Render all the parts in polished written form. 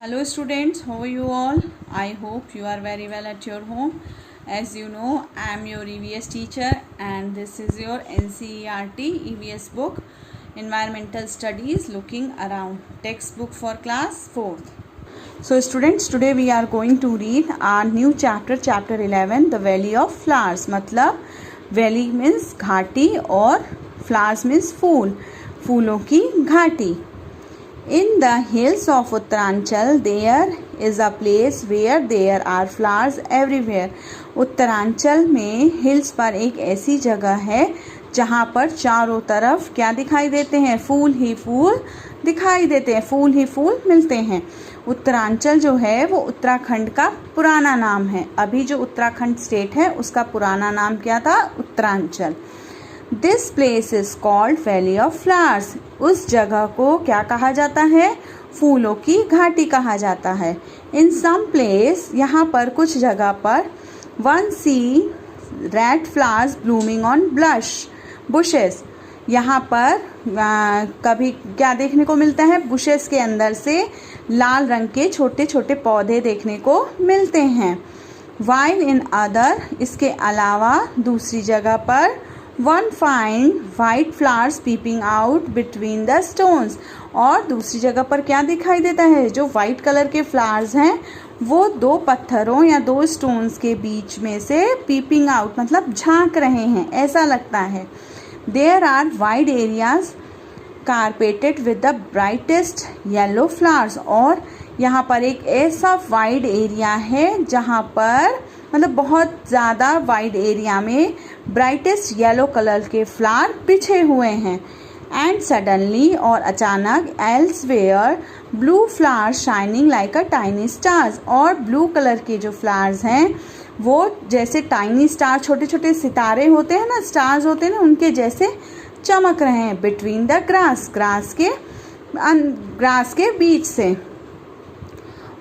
Hello students, how are you all? I hope you are very well at your home. As you know, I am your EVS teacher and this is your NCERT EVS book, Environmental Studies Looking Around, textbook for class 4th. So students, today we are going to read our new chapter, chapter 11, the Valley of Flowers. मतलब valley means घाटी और flowers means फूल, फूलों की घाटी. In the hills of Uttaranchal, there is a place where there are flowers everywhere. Uttaranchal में hills पर एक ऐसी जगह है जहाँ पर चारों तरफ क्या दिखाई देते हैं? फूल ही फूल दिखाई देते हैं, फूल ही फूल मिलते हैं. उत्तरांचल जो है वो उत्तराखंड का पुराना नाम है. अभी जो उत्तराखंड स्टेट है उसका पुराना नाम क्या था? Uttaranchal. This place is called valley of flowers. उस जगह को क्या कहा जाता है? फूलों की घाटी कहा जाता है. इन सम प्लेस, यहाँ पर कुछ जगह पर, one see red flowers blooming on blush bushes. यहाँ पर कभी क्या देखने को मिलता है? बुशेस के अंदर से लाल रंग के छोटे छोटे पौधे देखने को मिलते हैं. वाइल इन अदर, इसके अलावा दूसरी जगह पर, one find white flowers peeping out between the stones. और दूसरी जगह पर क्या दिखाई देता है? जो वाइट कलर के फ्लावर्स हैं वो दो पत्थरों या दो स्टोन्स के बीच में से पीपिंग आउट मतलब झांक रहे हैं, ऐसा लगता है. There are wide areas carpeted with the brightest yellow flowers. और यहाँ पर एक ऐसा वाइड एरिया है जहाँ पर मतलब बहुत ज़्यादा वाइड एरिया में ब्राइटेस्ट येलो कलर के फ्लावर बिछे हुए हैं. एंड सडनली, और अचानक, elsewhere blue flowers shining like a tiny stars. और ब्लू कलर के जो फ्लावर्स हैं वो जैसे टाइनी स्टार, छोटे छोटे सितारे होते हैं ना, स्टार्स होते हैं ना, उनके जैसे चमक रहे हैं. बिटवीन द ग्रास, ग्रास के बीच से.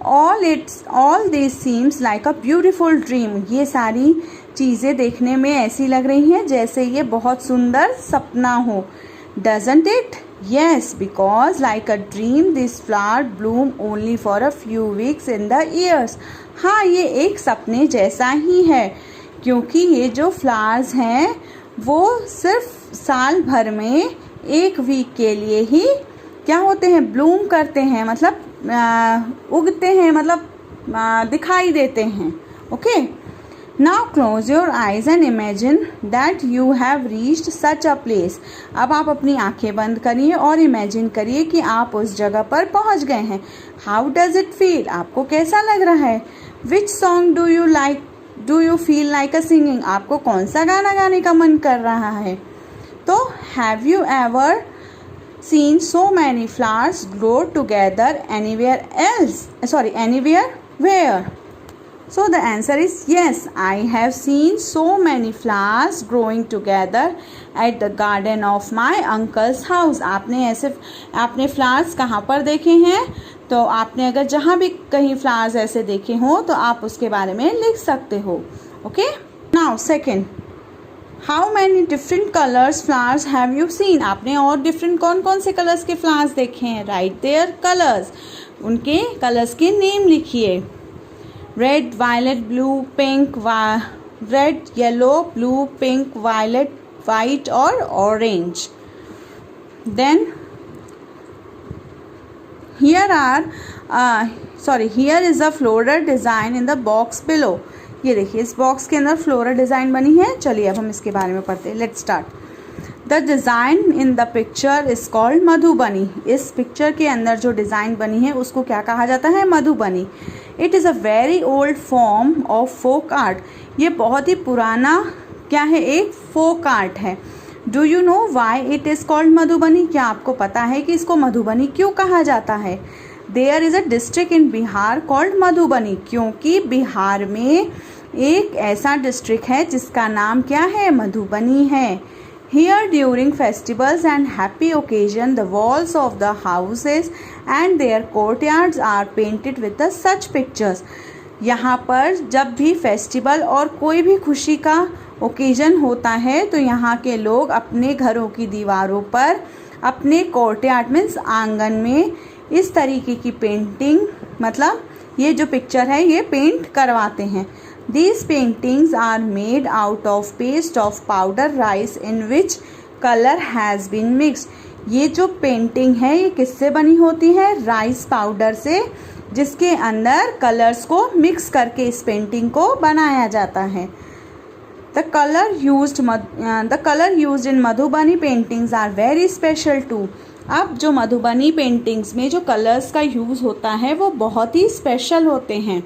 all this seems like a beautiful dream. ये सारी चीज़ें देखने में ऐसी लग रही हैं जैसे ये बहुत सुंदर सपना हो. Doesn't it? Yes, because like a dream, this flower bloom only for a few weeks in the years. हाँ, ये एक सपने जैसा ही है क्योंकि ये जो फ्लावर्स हैं वो सिर्फ साल भर में एक वीक के लिए ही क्या होते हैं? ब्लूम करते हैं, मतलब उगते हैं, मतलब दिखाई देते हैं. Okay, now close your eyes and imagine that you have reached such a place. अब आप अपनी आंखें बंद करिए और इमेजिन करिए कि आप उस जगह पर पहुंच गए हैं. How does it feel? आपको कैसा लग रहा है? Which song do you feel like a singing? आपको कौन सा गाना गाने का मन कर रहा है? तो have you ever seen so many flowers grow together anywhere where? So the answer is yes, I have seen so many flowers growing together at the garden of my uncle's house. आपने flowers कहाँ पर देखे हैं? तो आपने अगर जहाँ भी कहीं फ्लावर्स ऐसे देखे हो तो आप उसके बारे में लिख सकते हो. Okay, now second, how many different colours flowers have you seen? आपने और डिफरेंट कौन कौन से कलर्स के फ्लावर्स देखे हैं? राइट देयर कलर्स, उनके कलर्स के नेम लिखिए. Red, violet, blue, pink, red, yellow, blue, pink, violet, white और orange. Then here is a floral design in the box below. ये देखिए इस बॉक्स के अंदर फ्लोरल डिज़ाइन बनी है. चलिए अब हम इसके बारे में पढ़ते हैं. Let's start. The design in the picture is called Madhubani. इस पिक्चर के अंदर जो डिज़ाइन बनी है उसको क्या कहा जाता है? Madhubani. It is a very old form of folk art. ये बहुत ही पुराना क्या है? एक फोक आर्ट है. Do you know why it is called Madhubani? क्या आपको पता है कि इसको मधुबनी क्यों कहा जाता है? There is a district in Bihar called Madhubani. क्योंकि बिहार में एक ऐसा डिस्ट्रिक्ट है जिसका नाम क्या है? मधुबनी है. Here during festivals and happy occasion the walls of the houses and their courtyards are painted with the such pictures. यहाँ पर जब भी फेस्टिवल और कोई भी खुशी का ओकेजन होता है तो यहाँ के लोग अपने घरों की दीवारों पर, अपने कोर्टयार्ड मीन्स आंगन में इस तरीके की पेंटिंग, मतलब ये जो पिक्चर है ये पेंट करवाते हैं। These paintings are made out of paste of powder rice in which color has been mixed. ये जो पेंटिंग है ये किससे बनी होती है? राइस पाउडर से, जिसके अंदर कलर्स को मिक्स करके इस पेंटिंग को बनाया जाता है। The color used in Madhubani paintings are very special too. अब जो मधुबनी पेंटिंग्स में जो कलर्स का यूज़ होता है वो बहुत ही स्पेशल होते हैं।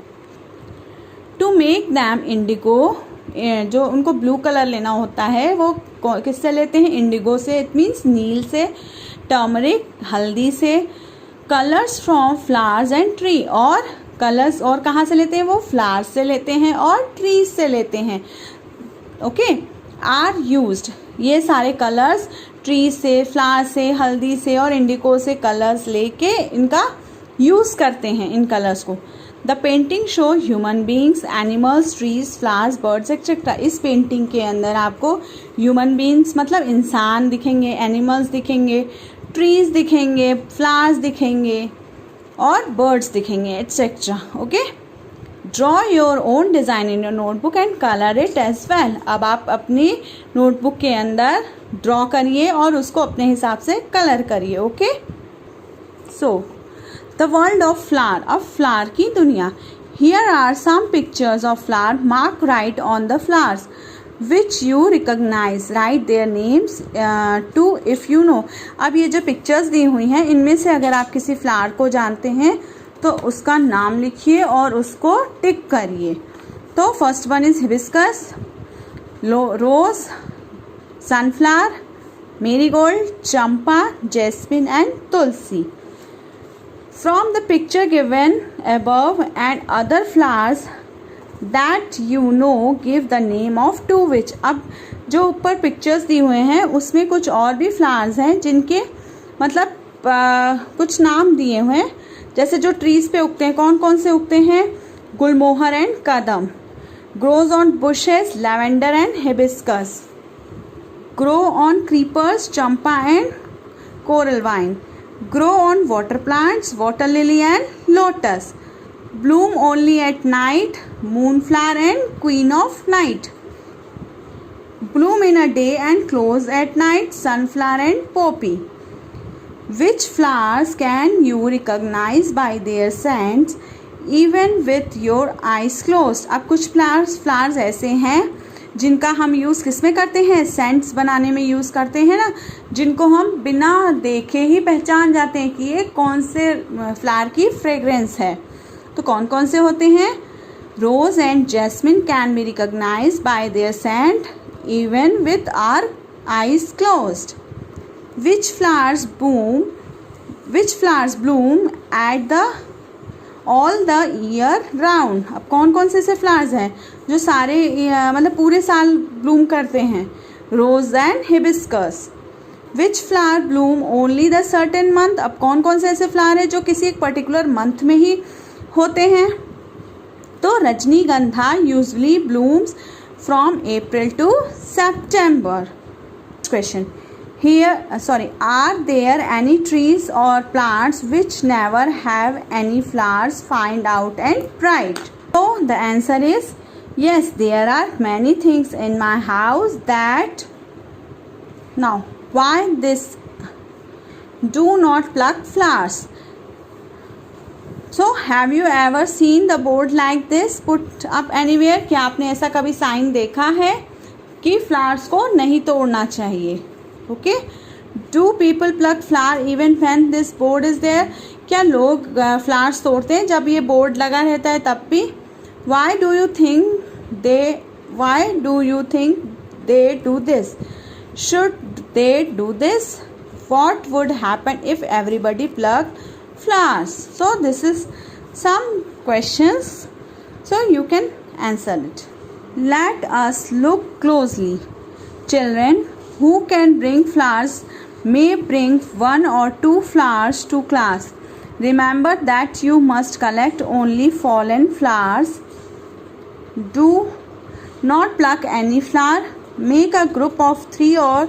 टू मेक दैम इंडिगो, जो उनको ब्लू कलर लेना होता है वो किससे लेते हैं? इंडिगो से, इट मीन्स नील से, टर्मरिक हल्दी से, colours from flowers and tree, और कलर्स और कहाँ से लेते हैं? वो फ्लावर्स से लेते हैं और ट्रीज से लेते हैं। ओके, आर यूज्ड, ये सारे कलर्स ट्री से, फ्लावर से, हल्दी से और इंडिगो से कलर्स लेके इनका यूज़ करते हैं इन कलर्स को। The painting show human beings, animals, trees, flowers, birds etcetera. इस पेंटिंग के अंदर आपको ह्यूमन बींग्स मतलब इंसान दिखेंगे, एनिमल्स दिखेंगे, ट्रीज दिखेंगे, फ्लावर्स दिखेंगे और बर्ड्स दिखेंगे etcetera. Okay, draw your own design in your notebook and colour it as well. अब आप अपनी नोटबुक के अंदर ड्रॉ करिए और उसको अपने हिसाब से कलर करिए। Okay, so the world of flower, अब फ्लावर की दुनिया। Here are some pictures of flower, mark right on the flowers which you recognise, write their names too if you know. अब ये जो पिक्चर्स दी हुई हैं इनमें से अगर आप किसी फ्लावर को जानते हैं तो उसका नाम लिखिए और उसको टिक करिए। तो first one is hibiscus, rose, sunflower, marigold, champa, jasmine and tulsi. From the picture given above and other flowers that you know, give the name of to which। अब जो ऊपर पिक्चर्स दी हुए हैं उसमें कुछ और भी फ्लावर्स हैं जिनके मतलब कुछ नाम दिए हुए हैं। जैसे जो ट्रीज पे उगते हैं, कौन कौन से उगते हैं? Gulmohar and kadam. Grows on bushes, lavender and hibiscus. Grow on creepers, champa and coral vine. Grow on water plants, water lily and lotus. Bloom only at night, moonflower and queen of night. Bloom in a day and close at night, sunflower and poppy. Which flowers can you recognize by their scents even with your eyes closed? अब कुछ flowers ऐसे हैं जिनका हम use किस में करते हैं? सेंट्स बनाने में यूज़ करते हैं ना, जिनको हम बिना देखे ही पहचान जाते हैं कि ये कौन से फ्लावर की फ्रेग्रेंस है। तो कौन कौन से होते हैं? Rose and jasmine can be recognised by their scent even with our eyes closed. Which flowers bloom at the all the year round. अब कौन कौन से ऐसे फ्लावर्स हैं जो सारे मतलब पूरे साल ब्लूम करते हैं? Rose and hibiscus. Which flower bloom only the certain month. अब कौन कौन से ऐसे फ्लावर हैं जो किसी एक पर्टिकुलर मंथ में ही होते हैं? तो rajnigandha usually blooms from April to September. Question, are there any trees or plants which never have any flowers? Find out and write. So the answer is yes, there are many things in my house that. Now why this? Do not pluck flowers. So have you ever seen the board like this put up anywhere? क्या आपने ऐसा कभी sign देखा है कि flowers को नहीं तोड़ना चाहिए? Okay, do people pluck flower even when this board is there? क्या लोग फ्लावर्स तोड़ते हैं जब ये बोर्ड लगा रहता है तब भी? Why do you think they do this? Should they do this? What would happen if everybody pluck flowers? So this is some questions, so you can answer it. Let us look closely. Children who can bring flowers may bring 1 or 2 flowers to class. Remember that you must collect only fallen flowers. Do not pluck any flower. Make a group of 3 or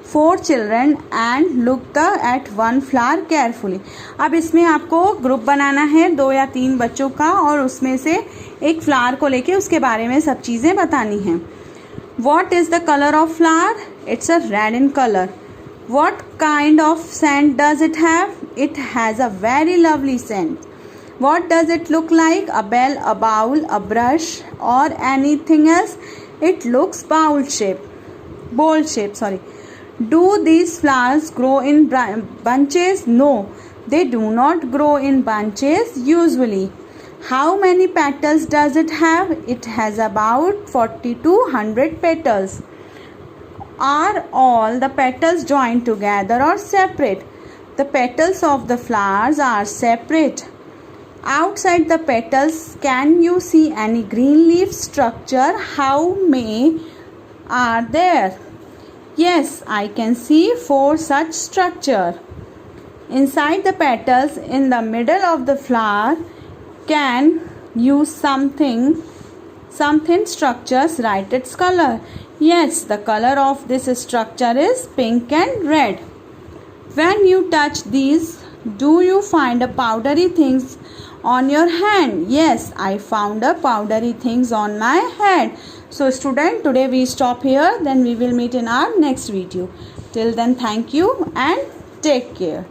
4 children and look at one flower carefully. अब इसमें आपको group बनाना है 2 या 3 बच्चों का और उसमें से एक फ्लावर को लेके उसके बारे में सब चीज़ें बतानी हैं. What is the color of flower? It's a red in color. What kind of scent does it have? It has a very lovely scent. What does it look like? A bell, a bowl, a brush, or anything else? It looks bowl shape. Do these flowers grow in bunches? No, they do not grow in bunches usually. How many petals does it have? It has about 40 to 100 petals. Are all the petals joined together or separate? The petals of the flowers are separate. Outside the petals, can you see any green leaf structure? How many are there? Yes, I can see 4 such structure. Inside the petals, in the middle of the flower, can you something structures? Write its color. Yes, the color of this structure is pink and red. When you touch these, do you find a powdery things on your hand? Yes, I found a powdery things on my head. So student, today we stop here, then we will meet in our next video. Till then, thank you and take care.